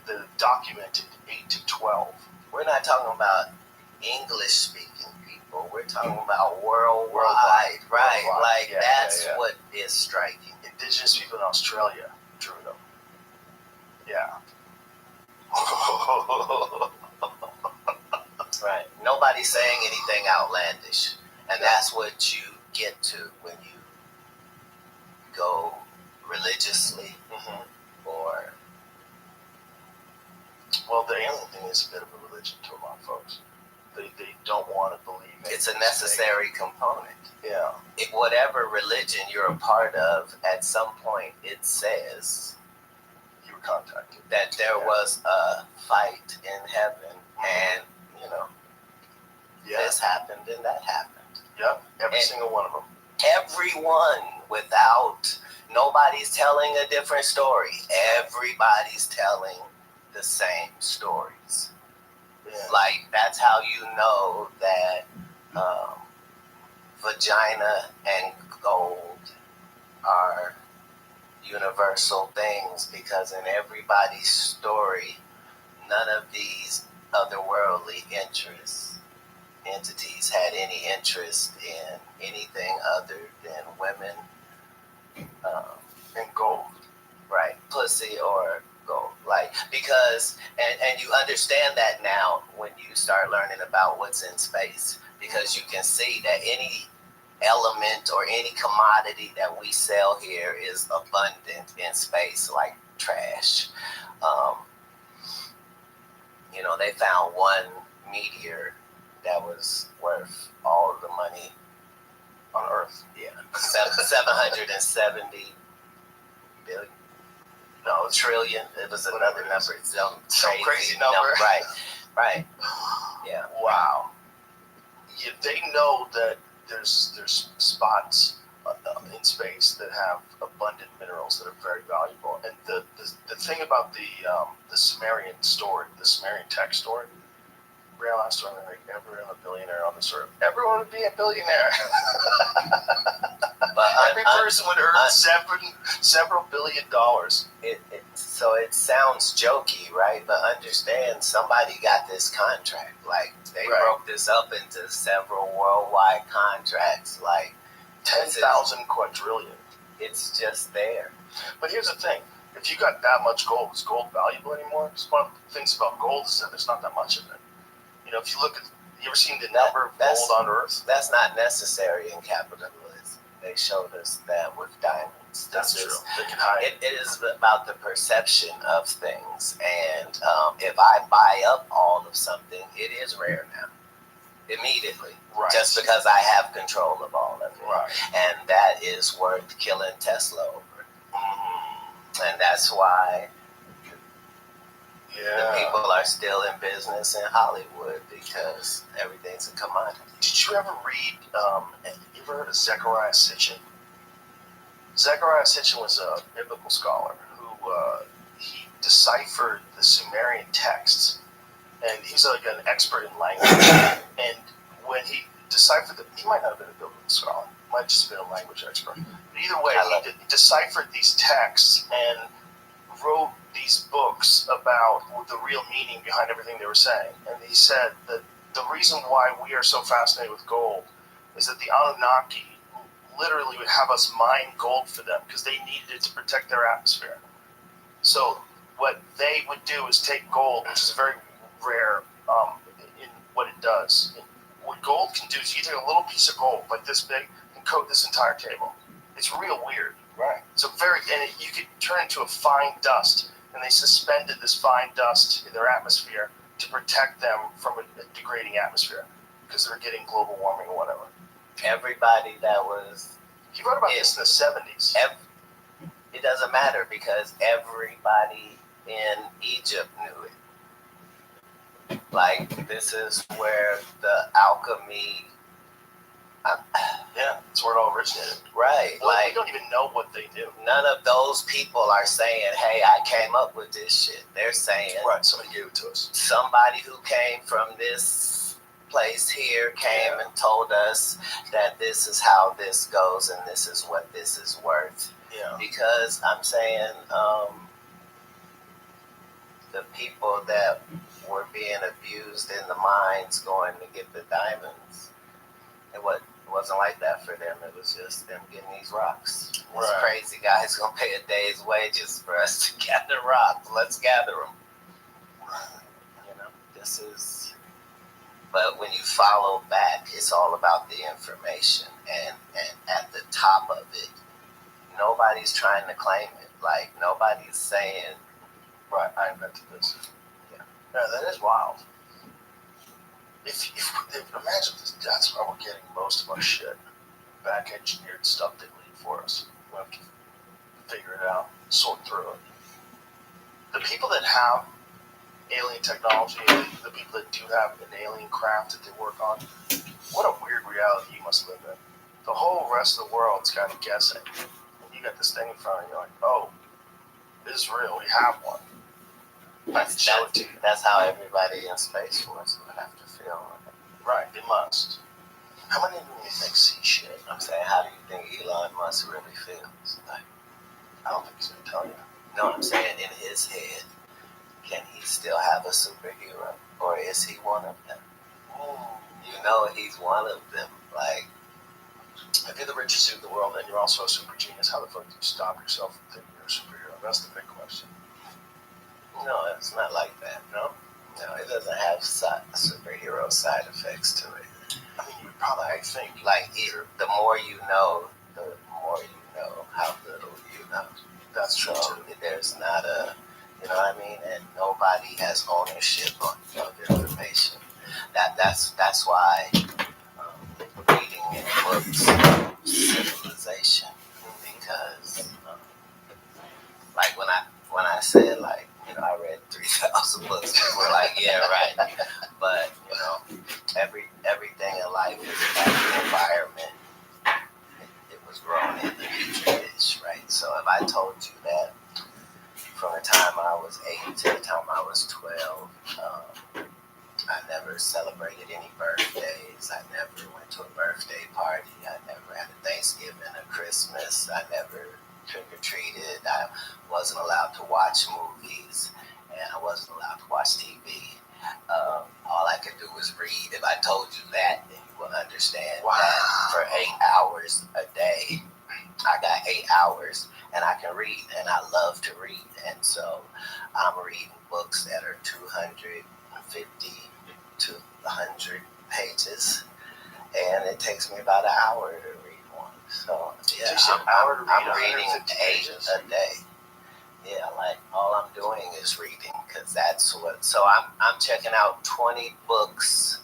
they're documented 8 to 12. We're not talking about English-speaking people. We're talking about worldwide. Right. Like, that's what is striking. Indigenous people in Australia drew them. Yeah. Right. Nobody's saying anything outlandish. And that's what you get to when you go religiously or... Well, the alien thing is a bit of a religion to a lot of folks. They don't want to believe it. It's a necessary component. Yeah. Whatever religion you're a part of, at some point it says you were contacted. That there was a fight in heaven, and this happened and that happened. Yep. Every single one of them. Everyone, nobody's telling a different story. Everybody's telling the same stories. Yeah. Like, that's how you know that vagina and gold are universal things, because in everybody's story, none of these otherworldly entities had any interest in anything other than women and gold. Right, pussy or gold. Like, because, and you understand that now when you start learning about what's in space, because you can see that any element or any commodity that we sell here is abundant in space, like trash. They found one meteor that was worth all of the money on Earth. Yeah, 770 billion. No, trillion. It was another number. Some crazy number. Right. Yeah. Wow. Yeah, they know that there's spots in space that have abundant minerals that are very valuable. And the thing about the Sumerian story, the Sumerian text story, realized when everyone a billionaire on this earth, everyone would be a billionaire. But every person would earn several $1 billion. So it sounds jokey, right? But understand, somebody got this contract. Like, they broke this up into several worldwide contracts, like 10,000 quadrillion. It's just there. But here's the thing: if you got that much gold, is gold valuable anymore? Because one of the things about gold is that there's not that much of it. If you look at, you ever seen the number of gold on Earth? That's not necessary in capitalism. They showed us that with diamonds. minds. That's true. They can hide. It is about the perception of things. And if I buy up all of something, it is rare now. Immediately. Right. Just because I have control of all of it. Right. And that is worth killing Tesla over. Mm-hmm. And that's why the people are still in business in Hollywood, because everything's a commodity. Did you ever read, you ever heard of Zecharia Sitchin? Zecharia Sitchin was a biblical scholar who he deciphered the Sumerian texts, and he's like an expert in language. And when he deciphered them, he might not have been a biblical scholar, might have just been a language expert. But either way, he deciphered these texts and wrote these books about the real meaning behind everything they were saying. And he said that the reason why we are so fascinated with gold is that the Anunnaki literally would have us mine gold for them because they needed it to protect their atmosphere. So what they would do is take gold, which is very rare in what it does. And what gold can do is you take a little piece of gold like this big and coat this entire table. It's real weird. Right. So you could turn into a fine dust, and they suspended this fine dust in their atmosphere to protect them from a degrading atmosphere because they were getting global warming or whatever. Everybody that was... He wrote about this in the 70s. It doesn't matter because everybody in Egypt knew it. Like, this is where the alchemy... yeah, that's where it all originated. Right. Well, like, we don't even know what they do. None of those people are saying, hey, I came up with this shit. They're saying... Right, somebody gave it to us. Somebody who came from this place here came and told us that this is how this goes and this is what this is worth. Yeah. Because I'm saying the people that were being abused in the mines going to get the diamonds, it wasn't like that for them. It was just them getting these rocks. This crazy guy's gonna pay a day's wages for us to gather rocks. Let's gather them. You know, this is... But when you follow back, it's all about the information. And at the top of it, nobody's trying to claim it. Like, nobody's saying, right, I invented this. Yeah, that is wild. If imagine this, that's why we're getting most of our shit. Back engineered stuff they leave for us. We have to figure it out, sort through it. The people that have alien technology, the people that do have an alien craft that they work on, what a weird reality you must live in. The whole rest of the world's kind of guessing. And you got this thing in front of you, you're like, oh, this is real, we have one. That's how everybody in Space Force would have to feel. Right, they must. How many of you think see shit? I'm saying, how do you think Elon Musk really feels? Like, I don't think he's going to tell you. No, I'm saying in his head, can he still have a superhero? Or is he one of them? You know he's one of them. Like, if you're the richest dude in the world and you're also a super genius, how the fuck do you stop yourself from thinking you're a superhero? That's the big question. No, it's not like that, no? No, it doesn't have superhero side effects to it. I mean, you would probably, I think, like, the more you know, the more you know how little you know. That's true, too. There's not a... You know what I mean? And nobody has ownership of information. That's why reading in books civilization, because like when I said, like, you know, I read 3,000 books, people were like, yeah, right. But you know, everything in life is about the environment it was grown in, the petri dish, right? So if I told you that from the time I was 8 to the time I was 12, I never celebrated any birthdays. I never went to a birthday party. I never had a Thanksgiving, a Christmas. I never trick-or-treated. I wasn't allowed to watch movies, and I wasn't allowed to watch TV. All I could do was read. If I told you that, then you would understand that for 8 hours a day, I got 8 hours, and I can read, and I love to read. And so I'm reading books that are 250 to 100 pages, and it takes me about an hour to read one. So yeah, So you said hour to read I'm reading 150 8 pages? a day. Yeah, like all I'm doing is reading because that's what. So I'm checking out 20 books.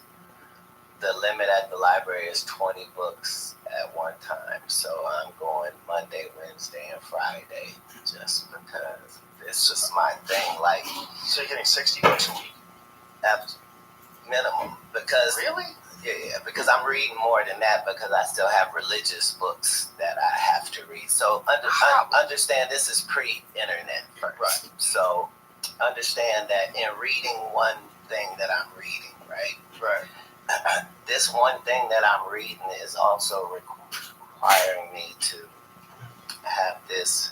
The limit at the library is 20 books at one time. So I'm going Monday, Wednesday, and Friday just because this is my thing. Like, So you're getting 60 books a week? at minimum, because Really? yeah, because I'm reading more than that because I still have religious books that I have to read. So understand this is pre-internet first. Right. So understand that in reading one thing that I'm reading, right? Right. This one thing that I'm reading is also requiring me to have this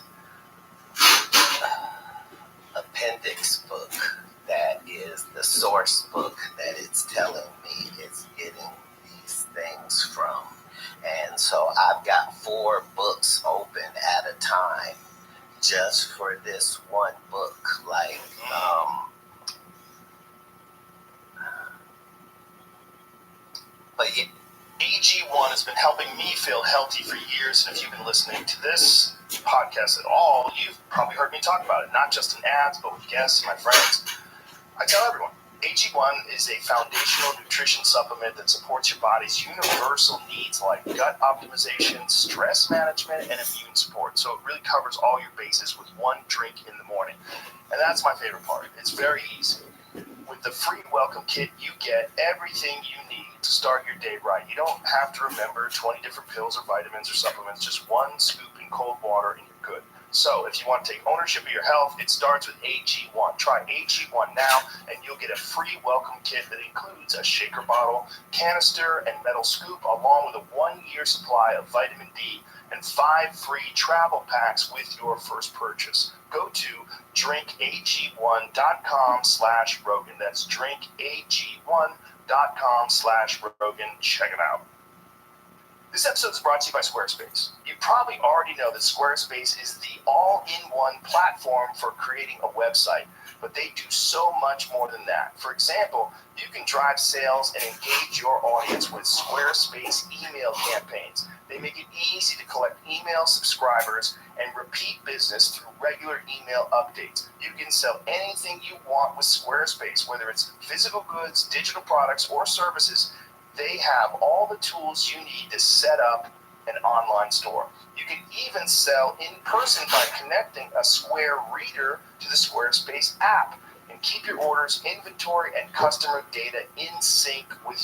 appendix book that is the source book that it's telling me it's getting these things from. And so I've got 4 books open at a time just for this one book. Like, but yeah, AG1 has been helping me feel healthy for years, and if you've been listening to this podcast at all, you've probably heard me talk about it, not just in ads, but with guests and my friends. I tell everyone, AG1 is a foundational nutrition supplement that supports your body's universal needs like gut optimization, stress management, and immune support. So it really covers all your bases with one drink in the morning. And that's my favorite part. It's very easy. With the free welcome kit, you get everything you need to start your day right. You don't have to remember 20 different pills or vitamins or supplements, just one scoop in cold water and you're good. So if you want to take ownership of your health, it starts with AG1. Try AG1 now and you'll get a free welcome kit that includes a shaker bottle, canister, and metal scoop, along with a 1-year supply of vitamin D and 5 free travel packs with your first purchase. Go to drinkag1.com/Rogan. That's drinkag1.com/Rogan. Check it out. This episode is brought to you by Squarespace. You probably already know that Squarespace is the all-in-one platform for creating a website, but they do so much more than that. For example, you can drive sales and engage your audience with Squarespace email campaigns. They make it easy to collect email subscribers and repeat business through regular email updates. You can sell anything you want with Squarespace, whether it's physical goods, digital products, or services. They have all the tools you need to set up an online store. You can even sell in person by connecting a Square Reader to the Squarespace app and keep your orders, inventory, and customer data in sync with